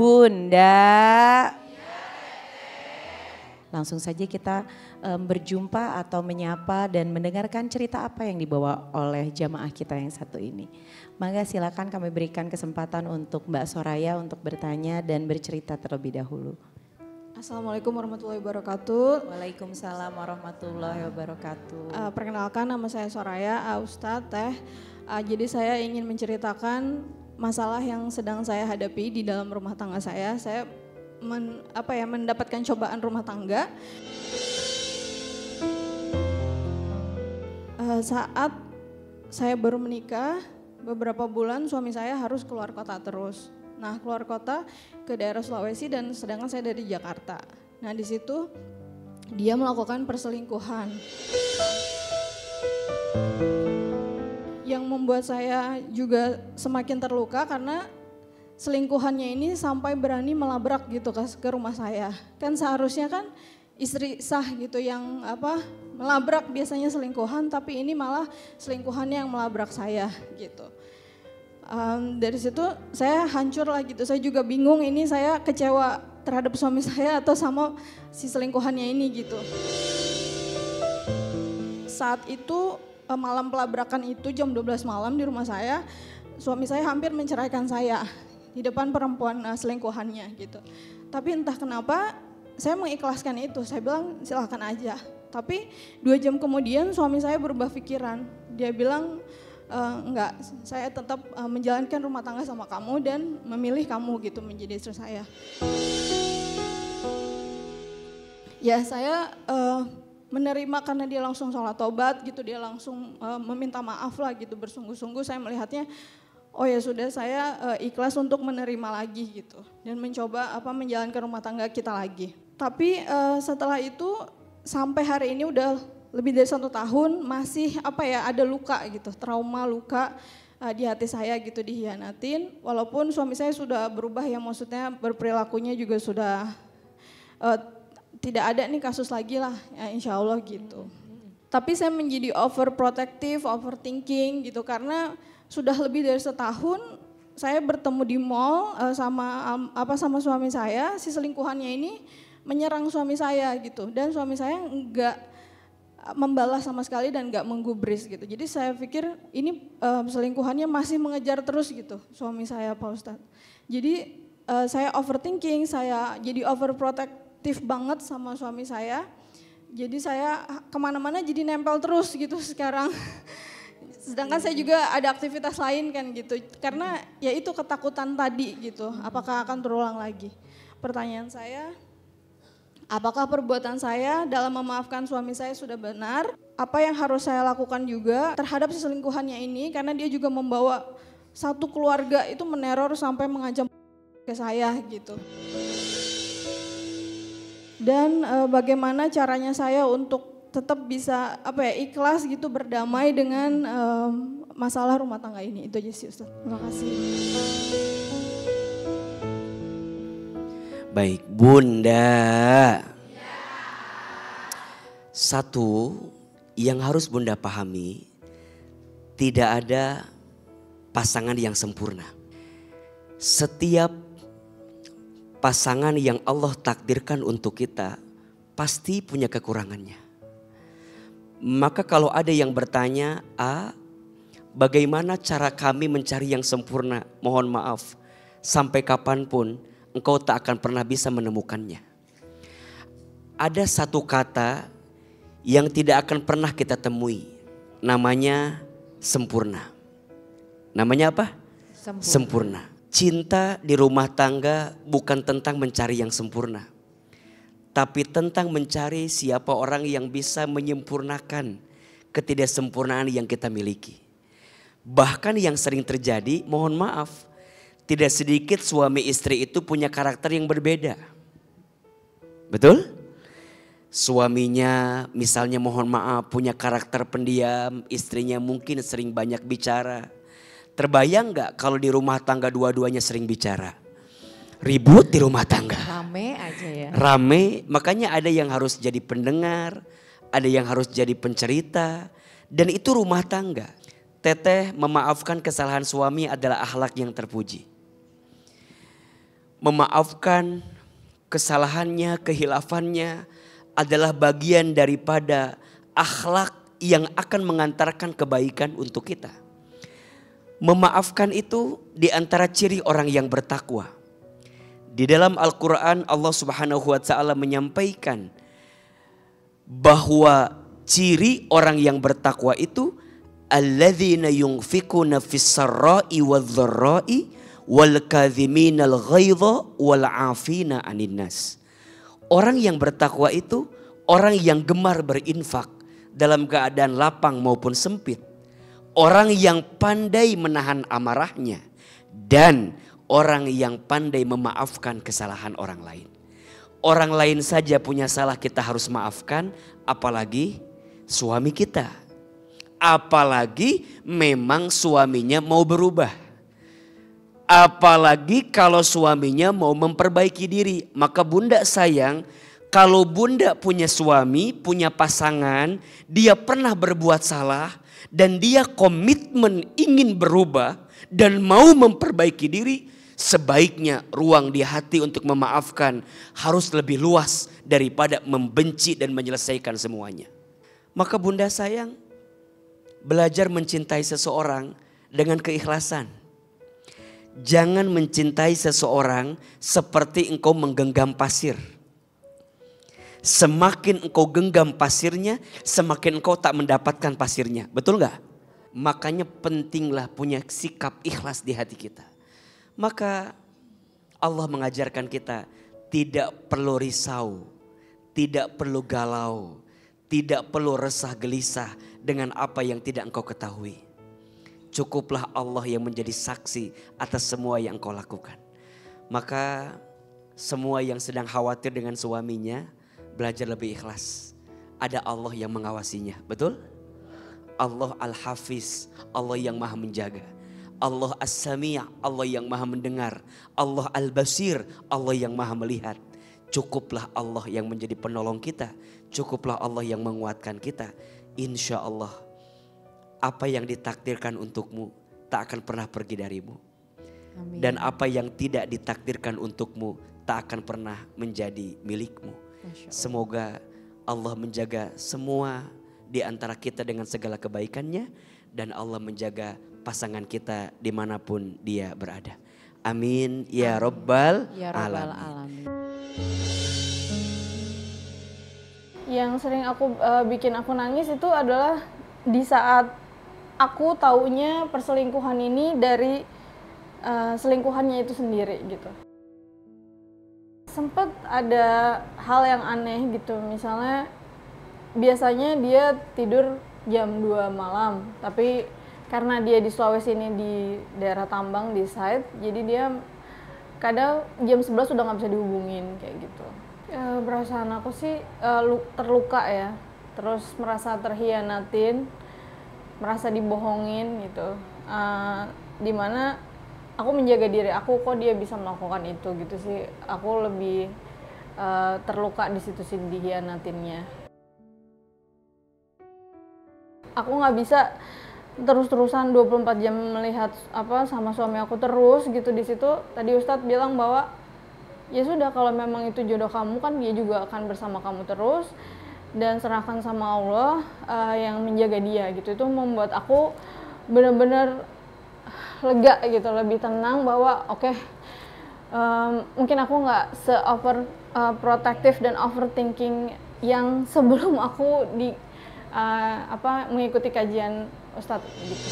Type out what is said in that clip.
Bunda. Langsung saja kita berjumpa atau menyapa dan mendengarkan cerita apa yang dibawa oleh jamaah kita yang satu ini. Maka silakan kami berikan kesempatan untuk Mbak Soraya untuk bertanya dan bercerita terlebih dahulu. Assalamualaikum warahmatullahi wabarakatuh. Waalaikumsalam warahmatullahi wabarakatuh. Perkenalkan, nama saya Soraya, Ustadz Teh. Jadi saya ingin menceritakan masalah yang sedang saya hadapi di dalam rumah tangga saya. Saya mendapatkan cobaan rumah tangga. Saat saya baru menikah, beberapa bulan suami saya harus keluar kota terus. Nah, keluar kota ke daerah Sulawesi dan sedangkan saya dari Jakarta. Nah, di situ dia melakukan perselingkuhan. Yang membuat saya juga semakin terluka karena selingkuhannya ini sampai berani melabrak gitu ke rumah saya. Kan seharusnya kan istri sah gitu yang melabrak biasanya selingkuhan, tapi ini malah selingkuhannya yang melabrak saya gitu. Dari situ saya hancur lah gitu, saya juga bingung ini saya kecewa terhadap suami saya atau sama si selingkuhannya ini gitu. Saat itu malam pelabrakan itu jam 12 malam di rumah saya, suami saya hampir menceraikan saya di depan perempuan selingkuhannya gitu. Tapi entah kenapa saya mengikhlaskan itu, saya bilang silahkan aja. Tapi 2 jam kemudian suami saya berubah pikiran, dia bilang enggak, saya tetap menjalankan rumah tangga sama kamu dan memilih kamu gitu menjadi istri saya. Ya saya menerima karena dia langsung sholat tobat gitu, dia langsung meminta maaf lah gitu, bersungguh-sungguh saya melihatnya, oh ya sudah saya ikhlas untuk menerima lagi gitu dan mencoba menjalankan rumah tangga kita lagi. Tapi setelah itu sampai hari ini udah lebih dari 1 tahun masih ada luka gitu, trauma luka di hati saya gitu, dihianatin. Walaupun suami saya sudah berubah ya, maksudnya berperilakunya juga sudah tidak ada nih kasus lagi lah ya, insya Allah gitu. Tapi saya menjadi overprotective, overthinking gitu karena sudah lebih dari 1 tahun saya bertemu di mall sama suami saya, si selingkuhannya ini menyerang suami saya gitu dan suami saya enggak membalas sama sekali dan enggak menggubris gitu. Jadi saya pikir ini selingkuhannya masih mengejar terus gitu suami saya Pak Ustadz. Jadi saya overthinking, saya jadi overprotective banget sama suami saya. Jadi saya kemana-mana jadi nempel terus gitu sekarang. Sedangkan saya juga ada aktivitas lain kan gitu. Karena ya itu ketakutan tadi gitu, apakah akan terulang lagi. Pertanyaan saya, apakah perbuatan saya dalam memaafkan suami saya sudah benar? Apa yang harus saya lakukan juga terhadap selingkuhannya ini? Karena dia juga membawa satu keluarga itu meneror sampai mengancam ke saya gitu. Dan bagaimana caranya saya untuk tetap bisa ikhlas gitu, berdamai dengan masalah rumah tangga ini. Itu aja sih Ustaz. Terima kasih. Baik, Bunda. Satu yang harus Bunda pahami, tidak ada pasangan yang sempurna. Setiap pasangan yang Allah takdirkan untuk kita pasti punya kekurangannya. Maka kalau ada yang bertanya, bagaimana cara kami mencari yang sempurna? Mohon maaf, sampai kapanpun engkau tak akan pernah bisa menemukannya. Ada satu kata yang tidak akan pernah kita temui. Namanya sempurna. Namanya apa? Sempurna. Cinta di rumah tangga bukan tentang mencari yang sempurna. Tapi tentang mencari siapa orang yang bisa menyempurnakan ketidaksempurnaan yang kita miliki. Bahkan yang sering terjadi, mohon maaf, tidak sedikit suami istri itu punya karakter yang berbeda. Betul? Suaminya misalnya mohon maaf punya karakter pendiam, istrinya mungkin sering banyak bicara. Terbayang gak kalau di rumah tangga dua-duanya sering bicara? Ribut di rumah tangga. Rame aja ya. Rame, makanya ada yang harus jadi pendengar, ada yang harus jadi pencerita. Dan itu rumah tangga. Teteh memaafkan kesalahan suami adalah akhlak yang terpuji. memaafkan kesalahannya, kehilafannya adalah bagian daripada akhlak yang akan mengantarkan kebaikan untuk kita. Memaafkan itu di antara ciri orang yang bertakwa. Di dalam Al-Quran Allah Subhanahu wa ta'ala menyampaikan bahwa ciri orang yang bertakwa itu alladzina yunfikuna fis-sarra'i wadh-dharra'i wal kadhiminal ghaidha wal 'afina 'anil nas. Orang yang bertakwa itu orang yang gemar berinfak dalam keadaan lapang maupun sempit. Orang yang pandai menahan amarahnya dan orang yang pandai memaafkan kesalahan orang lain. Orang lain saja punya salah kita harus maafkan, apalagi suami kita. Apalagi memang suaminya mau berubah. Apalagi kalau suaminya mau memperbaiki diri. Maka bunda sayang, kalau bunda punya suami, punya pasangan, dia pernah berbuat salah dan dia komitmen ingin berubah dan mau memperbaiki diri, sebaiknya ruang di hati untuk memaafkan harus lebih luas daripada membenci dan menyelesaikan semuanya. Maka bunda sayang, belajar mencintai seseorang dengan keikhlasan. Jangan mencintai seseorang seperti engkau menggenggam pasir. Semakin engkau genggam pasirnya, semakin engkau tak mendapatkan pasirnya. Betul gak? Makanya pentinglah punya sikap ikhlas di hati kita. Maka Allah mengajarkan kita tidak perlu risau, tidak perlu galau, tidak perlu resah gelisah dengan apa yang tidak engkau ketahui. Cukuplah Allah yang menjadi saksi atas semua yang engkau lakukan. Maka semua yang sedang khawatir dengan suaminya, belajar lebih ikhlas. Ada Allah yang mengawasinya, betul? Allah Al-Hafiz, Allah yang maha menjaga. Allah As-Sami', Allah yang maha mendengar. Allah Al-Basir, Allah yang maha melihat. Cukuplah Allah yang menjadi penolong kita. Cukuplah Allah yang menguatkan kita. Insya Allah apa yang ditakdirkan untukmu tak akan pernah pergi darimu. Amin. Dan apa yang tidak ditakdirkan untukmu tak akan pernah menjadi milikmu. Semoga Allah menjaga semua di antara kita dengan segala kebaikannya. Dan Allah menjaga pasangan kita dimanapun dia berada. Amin ya Rabbal Alamin. Yang sering bikin aku nangis itu adalah di saat aku taunya perselingkuhan ini dari selingkuhannya itu sendiri gitu. Sempet ada hal yang aneh gitu, misalnya biasanya dia tidur jam 2 malam, tapi karena dia di Sulawesi ini di daerah tambang di site, jadi dia kadang jam 11 sudah nggak bisa dihubungin kayak gitu. Perasaan aku sih terluka ya, terus merasa terhianatin, merasa dibohongin gitu, dimana aku menjaga diri aku, kok dia bisa melakukan itu gitu sih. Aku lebih terluka di situ sih, dihianatinnya. Aku nggak bisa terus-terusan 24 jam melihat sama suami aku terus gitu di situ. Tadi Ustadz bilang bahwa ya sudah, kalau memang itu jodoh kamu kan dia juga akan bersama kamu terus, dan serahkan sama Allah yang menjaga dia gitu. Itu membuat aku benar-benar lega gitu, lebih tenang bahwa oke, mungkin aku nggak se-over protective dan overthinking yang sebelum aku mengikuti kajian Ustadz gitu.